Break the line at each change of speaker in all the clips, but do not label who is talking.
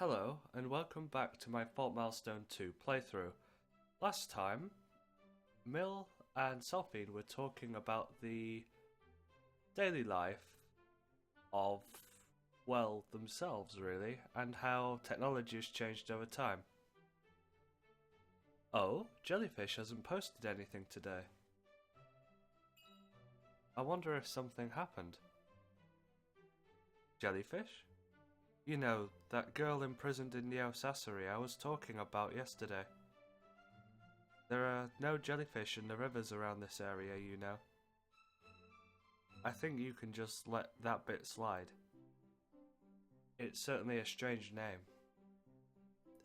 Hello, and welcome back to my Fault Milestone 2 playthrough. Last time, Mill and Selfie were talking about the daily life of, well, themselves really, and how technology has changed over time. Oh, Jellyfish hasn't posted anything today. I wonder if something happened. Jellyfish? You know, that girl imprisoned in the Osasari I was talking about yesterday. There are no jellyfish in the rivers around this area, you know. I think you can just let that bit slide. It's certainly a strange name.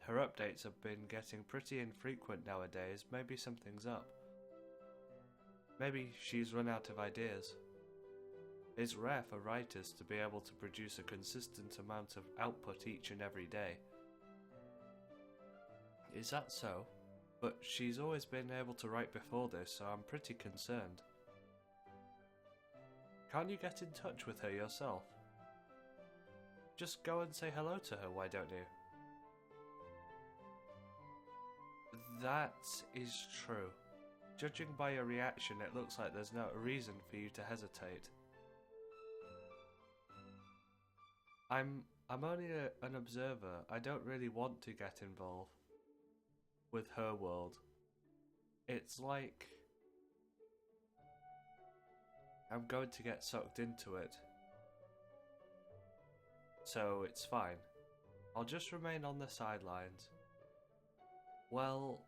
Her updates have been getting pretty infrequent nowadays. Maybe something's up. Maybe she's run out of ideas. It's rare for writers to be able to produce a consistent amount of output each and every day. Is that so? But she's always been able to write before this, so I'm pretty concerned. Can't you get in touch with her yourself? Just go and say hello to her, why don't you? That is true. Judging by your reaction, it looks like there's no reason for you to hesitate. I'm only an observer. I don't really want to get involved with her world. It's like I'm going to get sucked into it. So it's fine. I'll just remain on the sidelines. Well,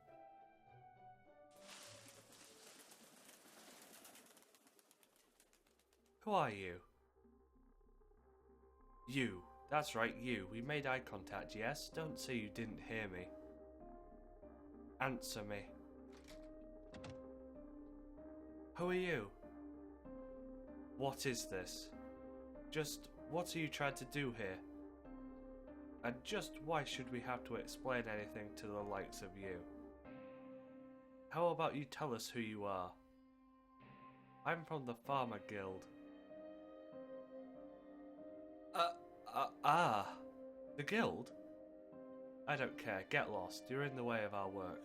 who are you? You. That's right, you. We made eye contact, yes? Don't say you didn't hear me. Answer me. Who are you? What is this? Just, what are you trying to do here? And just why should we have to explain anything to the likes of you? How about you tell us who you are? I'm from the Pharma Guild. The guild? I don't care, get lost, you're in the way of our work.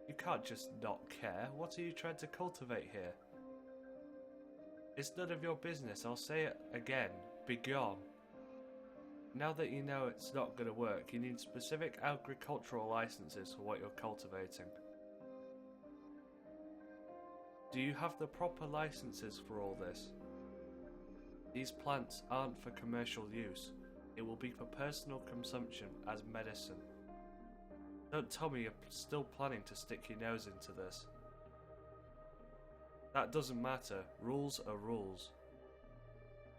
You can't just not care, what are you trying to cultivate here? It's none of your business, I'll say it again, be gone. Now that you know it's not going to work, you need specific agricultural licenses for what you're cultivating. Do you have the proper licenses for all this? These plants aren't for commercial use. It will be for personal consumption as medicine. Don't tell me you're still planning to stick your nose into this. That doesn't matter. Rules are rules.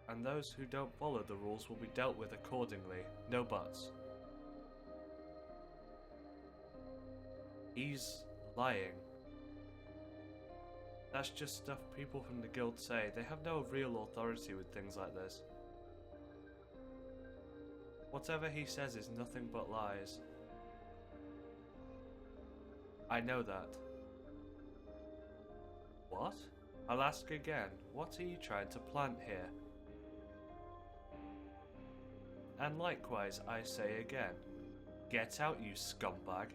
And those who don't follow the rules will be dealt with accordingly. No buts. He's lying. That's just stuff people from the guild say. They have no real authority with things like this. Whatever he says is nothing but lies. I know that. What? I'll ask again. What are you trying to plant here? And likewise, I say again. Get out, you scumbag.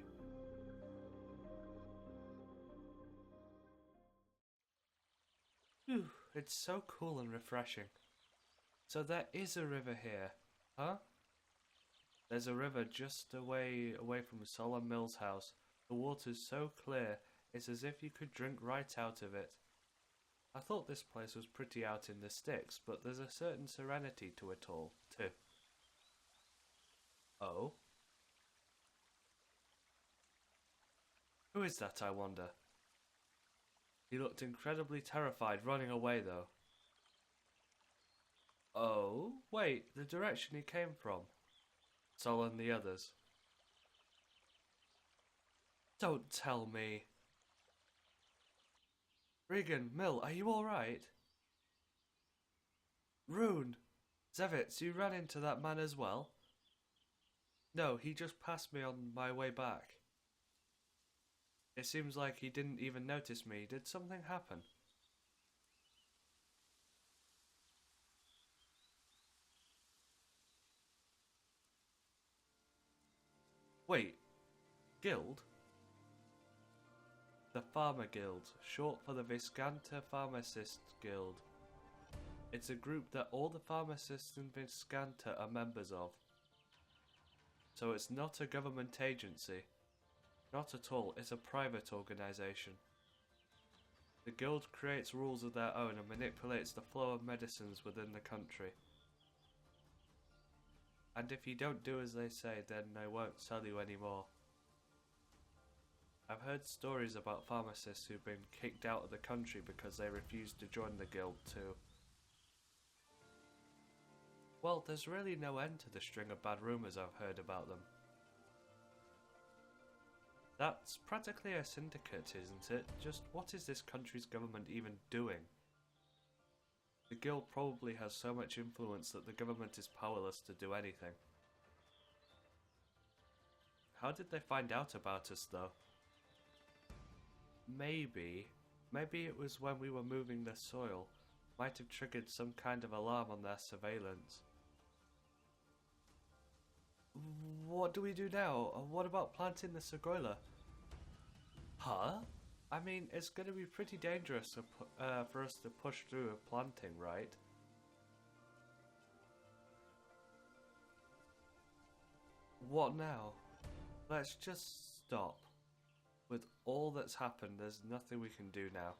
Whew, it's so cool and refreshing. So there is a river here, huh? There's a river just away from Solemn Mill's house. The water's so clear, it's as if you could drink right out of it. I thought this place was pretty out in the sticks, but there's a certain serenity to it all, too. Oh? Who is that, I wonder? He looked incredibly terrified, running away though. Oh, wait, the direction he came from. Sol and the others. Don't tell me. Regan, Mill, are you alright? Rune! Zevitz, you ran into that man as well? No, he just passed me on my way back. It seems like he didn't even notice me. Did something happen? Wait, guild? The Pharma Guild, short for the Viscanta Pharmacists Guild. It's a group that all the pharmacists in Viscanta are members of. So it's not a government agency. Not at all, it's a private organisation. The guild creates rules of their own and manipulates the flow of medicines within the country. And if you don't do as they say, then they won't sell you anymore. I've heard stories about pharmacists who've been kicked out of the country because they refused to join the guild too. Well, there's really no end to the string of bad rumours I've heard about them. That's practically a syndicate, isn't it? Just what is this country's government even doing? The guild probably has so much influence that the government is powerless to do anything. How did they find out about us though? Maybe it was when we were moving the soil. Might have triggered some kind of alarm on their surveillance. What do we do now? What about planting the Segoila? Huh? I mean, it's going to be pretty dangerous for us to push through a planting, right? What now? Let's just stop. With all that's happened, there's nothing we can do now.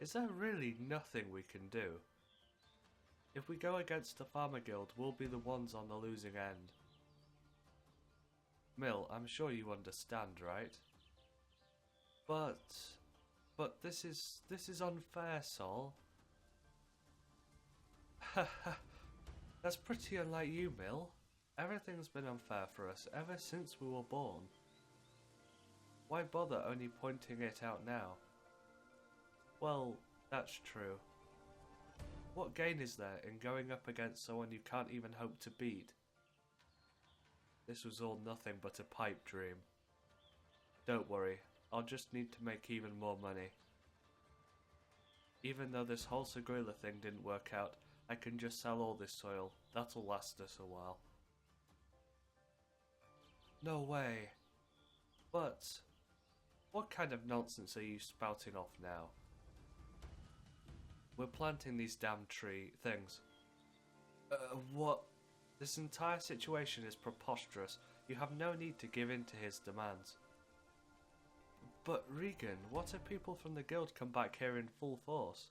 Is there really nothing we can do? If we go against the Pharma Guild, we'll be the ones on the losing end. Mill, I'm sure you understand, right? But this is unfair, Sol. Haha, that's pretty unlike you, Mill. Everything's been unfair for us ever since we were born. Why bother only pointing it out now? Well, that's true. What gain is there in going up against someone you can't even hope to beat? This was all nothing but a pipe dream. Don't worry, I'll just need to make even more money. Even though this whole Segoila thing didn't work out, I can just sell all this soil. That'll last us a while. No way. But what kind of nonsense are you spouting off now? We're planting these damn tree things. What? This entire situation is preposterous. You have no need to give in to his demands. But Regan, what if people from the guild come back here in full force?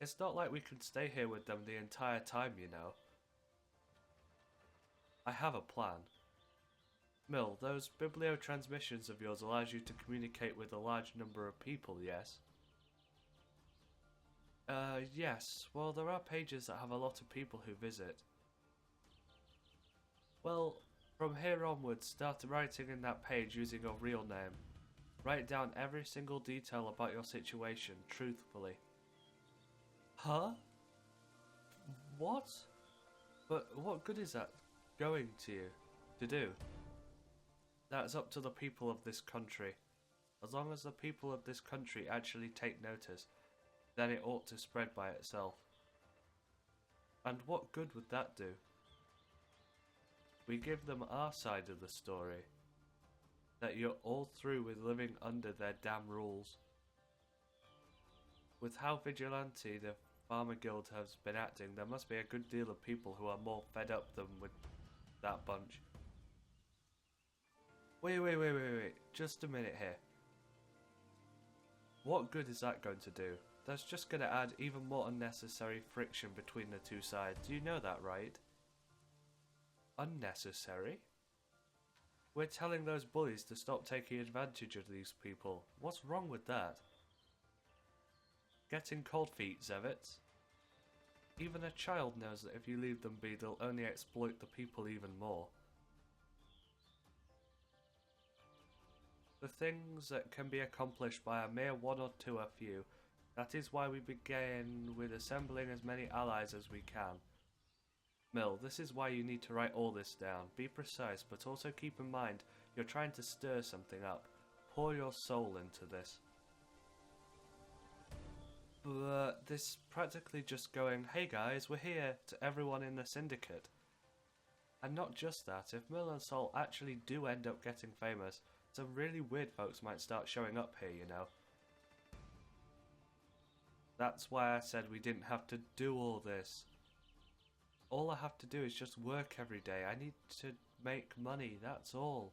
It's not like we can stay here with them the entire time, you know. I have a plan. Mill, those bibliotransmissions of yours allows you to communicate with a large number of people, yes? Yes. Well, there are pages that have a lot of people who visit. Well, from here onwards, start writing in that page using your real name. Write down every single detail about your situation, truthfully. Huh? What? But what good is that going to you to do? That's up to the people of this country. As long as the people of this country actually take notice, then it ought to spread by itself. And what good would that do? We give them our side of the story. That you're all through with living under their damn rules. With how vigilante the Pharma Guild has been acting, there must be a good deal of people who are more fed up than with that bunch. Wait. Just a minute here. What good is that going to do? That's just going to add even more unnecessary friction between the two sides. You know that, right? Unnecessary? We're telling those bullies to stop taking advantage of these people. What's wrong with that? Getting cold feet, Zevitz. Even a child knows that if you leave them be, they'll only exploit the people even more. The things that can be accomplished by a mere one or two are few. That is why we begin with assembling as many allies as we can. Mill, this is why you need to write all this down. Be precise, but also keep in mind you're trying to stir something up. Pour your soul into this. But this practically just going, hey guys, we're here, to everyone in the syndicate. And not just that, if Mill and Sol actually do end up getting famous, some really weird folks might start showing up here, you know. That's why I said we didn't have to do all this. All I have to do is just work every day. I need to make money, that's all.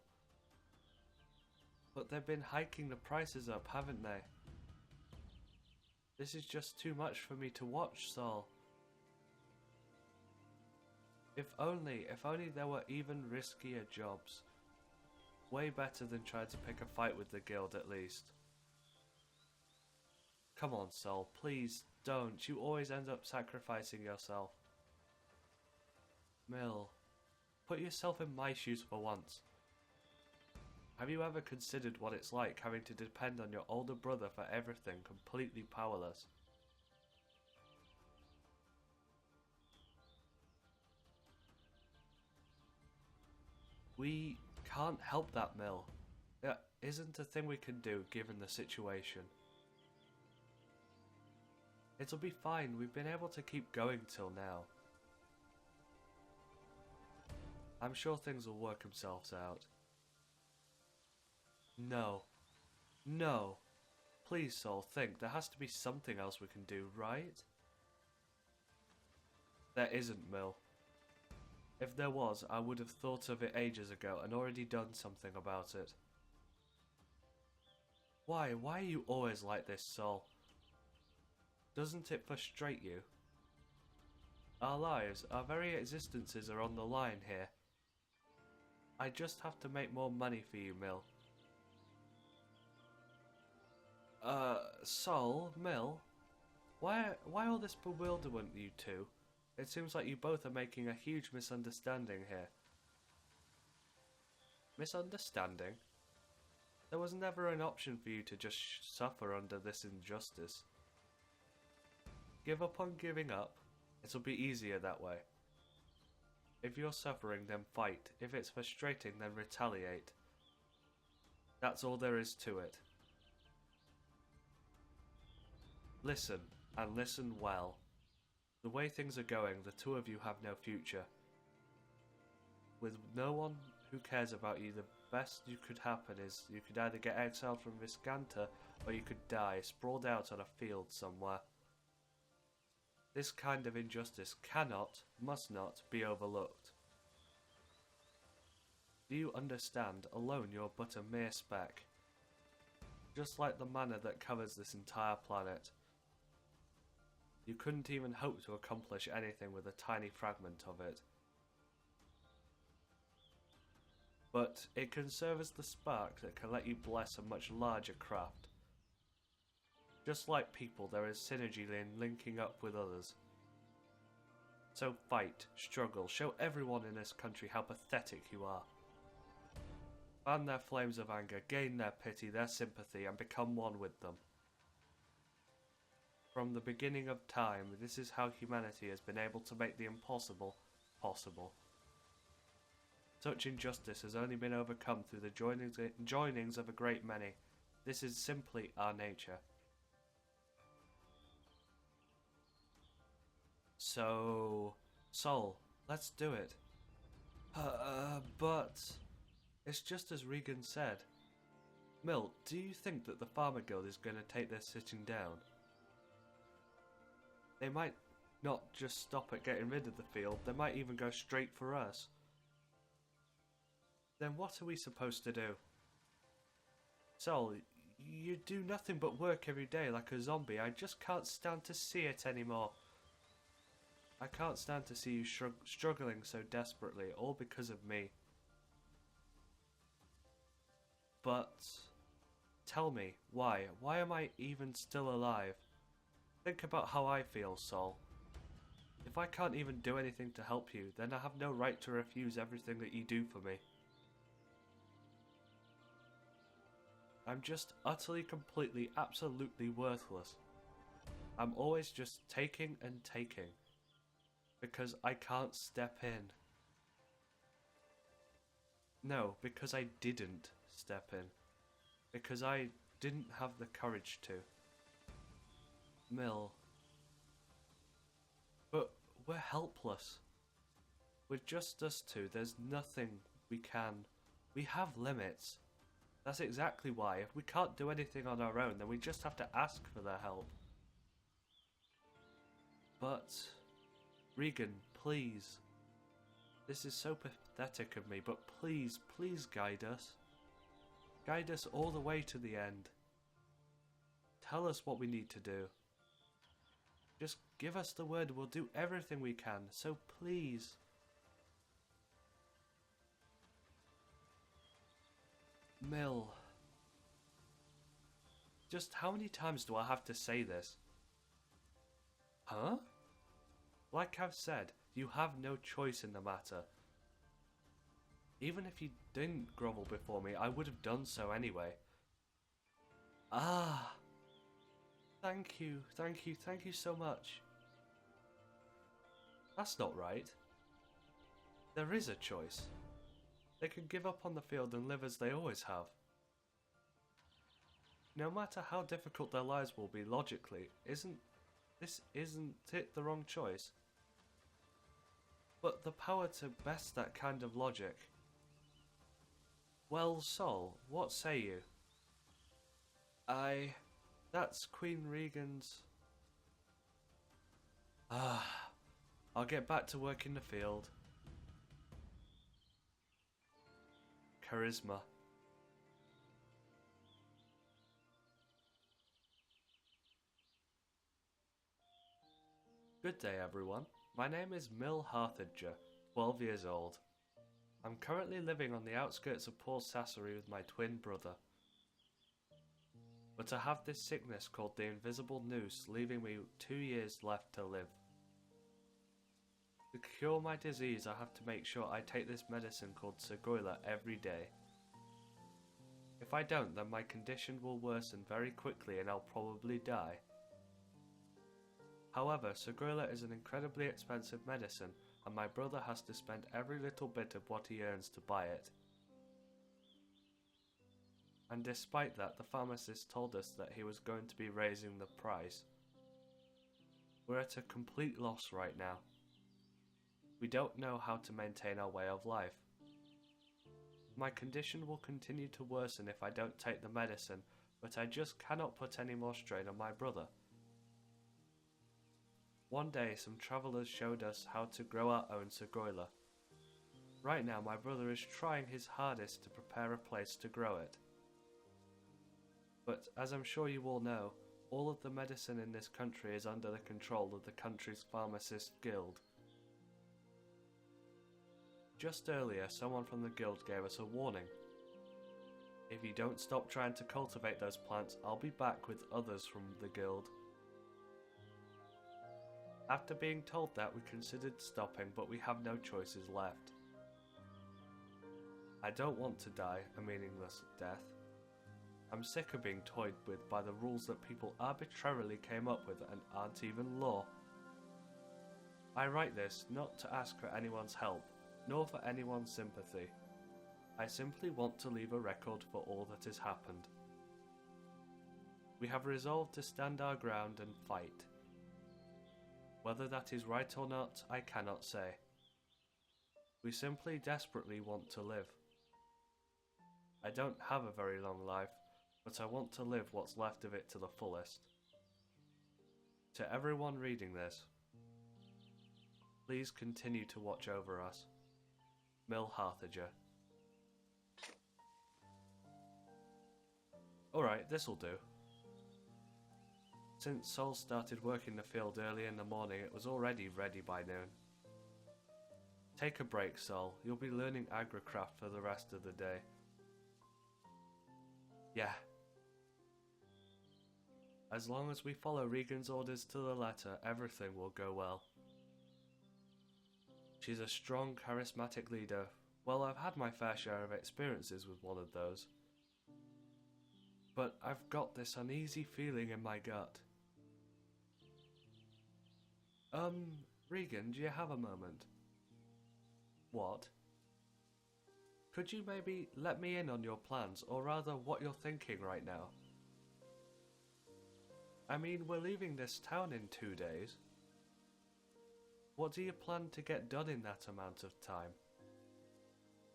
But they've been hiking the prices up, haven't they? This is just too much for me to watch, Sol. If only there were even riskier jobs. Way better than trying to pick a fight with the guild, at least. Come on, Sol, please don't. You always end up sacrificing yourself. Mill, put yourself in my shoes for once. Have you ever considered what it's like having to depend on your older brother for everything, completely powerless? We can't help that, Mill. That isn't a thing we can do given the situation. It'll be fine, we've been able to keep going till now. I'm sure things will work themselves out. No. No. Please, Sol, think. There has to be something else we can do, right? There isn't, Mill. If there was, I would have thought of it ages ago and already done something about it. Why? Why are you always like this, Sol? Doesn't it frustrate you? Our lives, our very existences are on the line here. I just have to make more money for you, Mill. Sol, Mill? Why all this bewilderment, you two? It seems like you both are making a huge misunderstanding here. Misunderstanding? There was never an option for you to just suffer under this injustice. Give up on giving up. It'll be easier that way. If you're suffering, then fight. If it's frustrating, then retaliate. That's all there is to it. Listen, and listen well. The way things are going, the two of you have no future. With no one who cares about you, the best you could happen is you could either get exiled from Viscanta, or you could die, sprawled out on a field somewhere. This kind of injustice cannot, must not, be overlooked. Do you understand? Alone you're but a mere speck. Just like the manna that covers this entire planet. You couldn't even hope to accomplish anything with a tiny fragment of it. But it can serve as the spark that can let you bless a much larger craft. Just like people, there is synergy in linking up with others. So fight, struggle, show everyone in this country how pathetic you are. Fan their flames of anger, gain their pity, their sympathy, and become one with them. From the beginning of time, this is how humanity has been able to make the impossible possible. Such injustice has only been overcome through the joinings of a great many. This is simply our nature. So, Sol, let's do it. But it's just as Regan said. Mill, do you think that the Pharma Guild is going to take their sitting down? They might not just stop at getting rid of the field, they might even go straight for us. Then what are we supposed to do? Sol, you do nothing but work every day like a zombie. I just can't stand to see it anymore. I can't stand to see you struggling so desperately, all because of me. But tell me, why? Why am I even still alive? Think about how I feel, Sol. If I can't even do anything to help you, then I have no right to refuse everything that you do for me. I'm just utterly, completely, absolutely worthless. I'm always just taking and taking. Because I can't step in. No, because I didn't step in. Because I didn't have the courage to. Mill. But we're helpless. With just us two, there's nothing we can. We have limits. That's exactly why. If we can't do anything on our own, then we just have to ask for their help. But, Regan, please. This is so pathetic of me, but please, please guide us. Guide us all the way to the end. Tell us what we need to do. Just give us the word, we'll do everything we can, so please. Mill. Just how many times do I have to say this? Huh? Like I've said, you have no choice in the matter. Even if you didn't grovel before me, I would have done so anyway. Ah! Thank you, thank you, thank you so much. That's not right. There is a choice. They can give up on the field and live as they always have. No matter how difficult their lives will be logically, isn't it the wrong choice? But the power to best that kind of logic. Well, Sol, what say you? That's Queen Regan's... I'll get back to work in the field. Charisma. Good day, everyone. My name is Mill Harthager, 12 years old. I'm currently living on the outskirts of Port Sassery with my twin brother. But I have this sickness called the Invisible Noose, leaving me 2 years left to live. To cure my disease, I have to make sure I take this medicine called Seguila every day. If I don't, then my condition will worsen very quickly and I'll probably die. However, Seguila is an incredibly expensive medicine, and my brother has to spend every little bit of what he earns to buy it. And despite that, the pharmacist told us that he was going to be raising the price. We're at a complete loss right now. We don't know how to maintain our way of life. My condition will continue to worsen if I don't take the medicine, but I just cannot put any more strain on my brother. One day, some travellers showed us how to grow our own Seguila. Right now, my brother is trying his hardest to prepare a place to grow it. But, as I'm sure you all know, all of the medicine in this country is under the control of the country's Pharmacist Guild. Just earlier, someone from the guild gave us a warning. If you don't stop trying to cultivate those plants, I'll be back with others from the guild. After being told that, we considered stopping, but we have no choices left. I don't want to die a meaningless death. I'm sick of being toyed with by the rules that people arbitrarily came up with and aren't even law. I write this not to ask for anyone's help, nor for anyone's sympathy. I simply want to leave a record for all that has happened. We have resolved to stand our ground and fight. Whether that is right or not, I cannot say. We simply desperately want to live. I don't have a very long life, but I want to live what's left of it to the fullest. To everyone reading this, please continue to watch over us. Mill Harthager. Alright, this'll do. Since Sol started working the field early in the morning, it was already ready by noon. Take a break, Sol. You'll be learning agricraft for the rest of the day. Yeah. As long as we follow Regan's orders to the letter, everything will go well. She's a strong, charismatic leader. Well, I've had my fair share of experiences with one of those. But I've got this uneasy feeling in my gut. Regan, do you have a moment? What? Could you maybe let me in on your plans, or rather what you're thinking right now? I mean, we're leaving this town in 2 days. What do you plan to get done in that amount of time?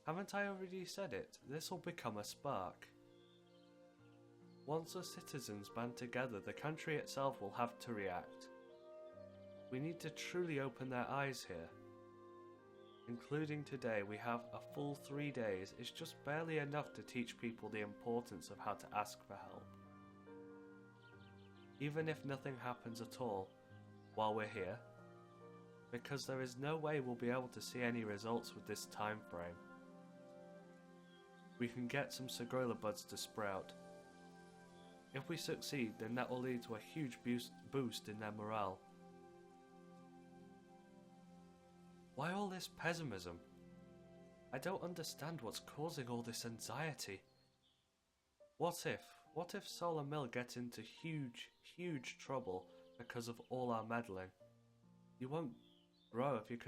Haven't I already said it? This will become a spark. Once the citizens band together, the country itself will have to react. We need to truly open their eyes here. Including today, we have a full 3 days. It's just barely enough to teach people the importance of how to ask for help. Even if nothing happens at all while we're here, because there is no way we'll be able to see any results with this time frame. We can get some Segoila buds to sprout. If we succeed, then that will lead to a huge boost in their morale. Why all this pessimism? I don't understand what's causing all this anxiety. What if Solar Mill gets into huge trouble because of all our meddling? You won't grow if you're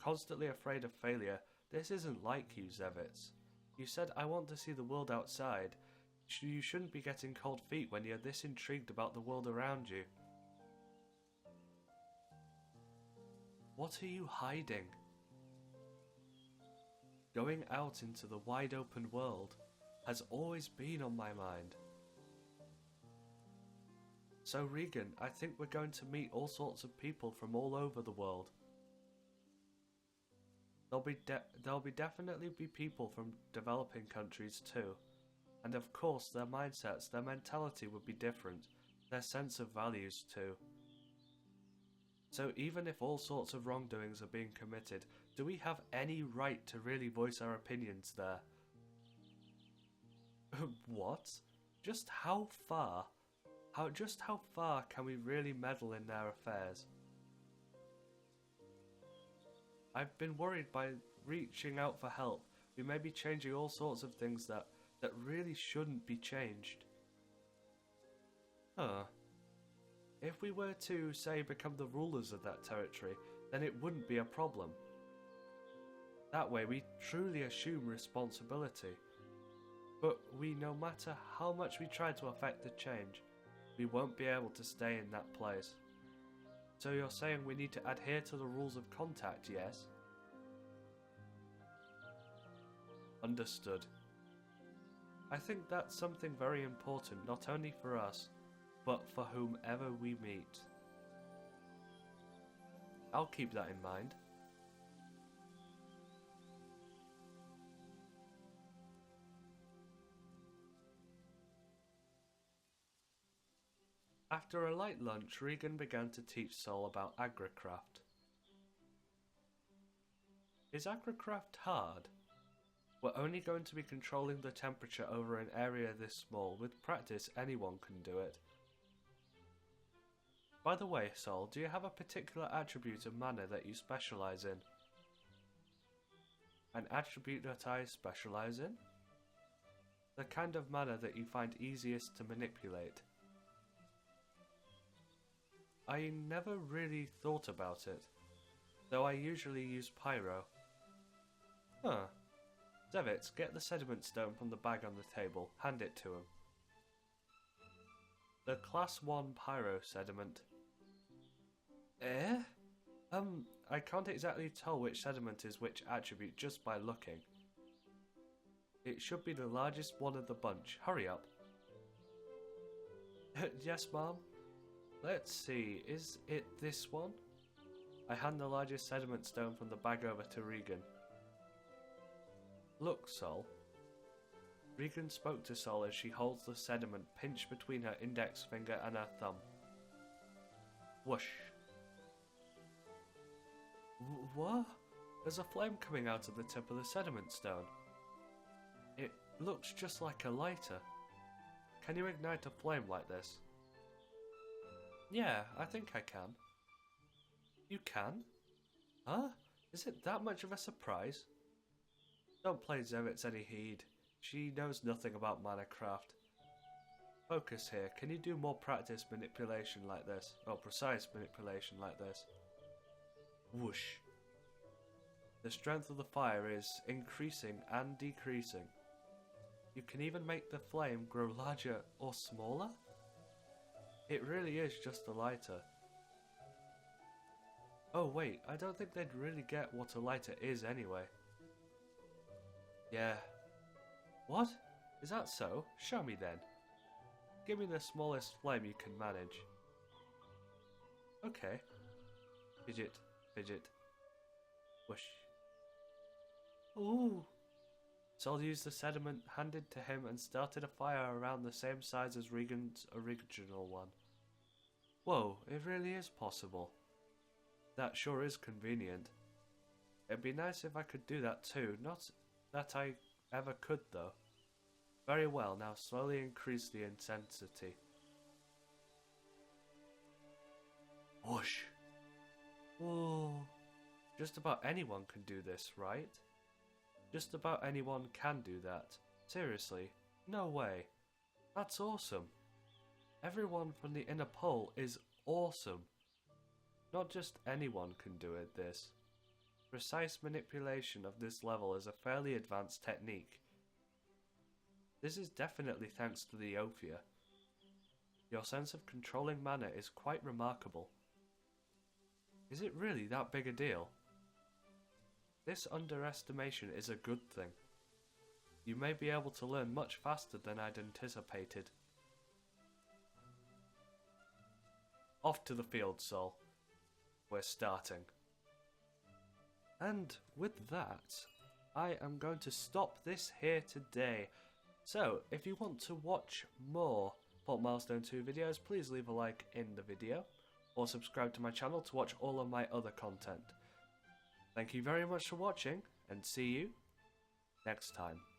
constantly afraid of failure. This isn't like you, Zevitz. You said, I want to see the world outside. You shouldn't be getting cold feet when you're this intrigued about the world around you. What are you hiding? Going out into the wide open world has always been on my mind. So Regan, I think we're going to meet all sorts of people from all over the world. There'll definitely be people from developing countries too. And of course their mindsets, their mentality would be different, their sense of values too. So even if all sorts of wrongdoings are being committed, do we have any right to really voice our opinions there? What? Just how far can we really meddle in their affairs? I've been worried by reaching out for help. We may be changing all sorts of things that really shouldn't be changed. If we were to, say, become the rulers of that territory, then it wouldn't be a problem. That way we truly assume responsibility. But no matter how much we try to affect the change, we won't be able to stay in that place. So you're saying we need to adhere to the rules of contact, yes? Understood. I think that's something very important, not only for us, but for whomever we meet. I'll keep that in mind. After a light lunch, Regan began to teach Sol about agricraft. Is agricraft hard? We're only going to be controlling the temperature over an area this small. With practice, anyone can do it. By the way, Sol, do you have a particular attribute of mana that you specialize in? An attribute that I specialize in? The kind of mana that you find easiest to manipulate. I never really thought about it, though I usually use Pyro. Zevitz, get the sediment stone from the bag on the table. Hand it to him. The Class 1 Pyro sediment. I can't exactly tell which sediment is which attribute just by looking. It should be the largest one of the bunch. Hurry up. Yes, Mom? Let's see, is it this one? I hand the largest sediment stone from the bag over to Regan. Look, Sol. Regan spoke to Sol as she holds the sediment pinched between her index finger and her thumb. Whoosh. What? There's a flame coming out of the tip of the sediment stone. It looks just like a lighter. Can you ignite a flame like this? Yeah, I think I can. You can? Huh? Is it that much of a surprise? Don't play Zevitz any heed. She knows nothing about manacraft. Focus here. Can you do more practice manipulation like this? Or precise manipulation like this? Whoosh. The strength of the fire is increasing and decreasing. You can even make the flame grow larger or smaller? It really is just a lighter. Oh wait, I don't think they'd really get what a lighter is anyway. Yeah. What? Is that so? Show me then. Give me the smallest flame you can manage. Okay. Fidget, fidget. Whoosh. Ooh. Sol used the sediment handed to him and started a fire around the same size as Regan's original one. Whoa, it really is possible. That sure is convenient. It'd be nice if I could do that too, not that I ever could though. Very well, now slowly increase the intensity. Whoosh! Whoa! Just about anyone can do this, right? Just about anyone can do that. Seriously, no way. That's awesome. Everyone from the inner pole is awesome. Not just anyone can do it this. Precise manipulation of this level is a fairly advanced technique. This is definitely thanks to the Ophia. Your sense of controlling mana is quite remarkable. Is it really that big a deal? This underestimation is a good thing. You may be able to learn much faster than I'd anticipated. Off to the field, Sol. We're starting. And with that, I am going to stop this here today. So, if you want to watch more Fault Milestone 2 videos, please leave a like in the video, or subscribe to my channel to watch all of my other content. Thank you very much for watching, and see you next time.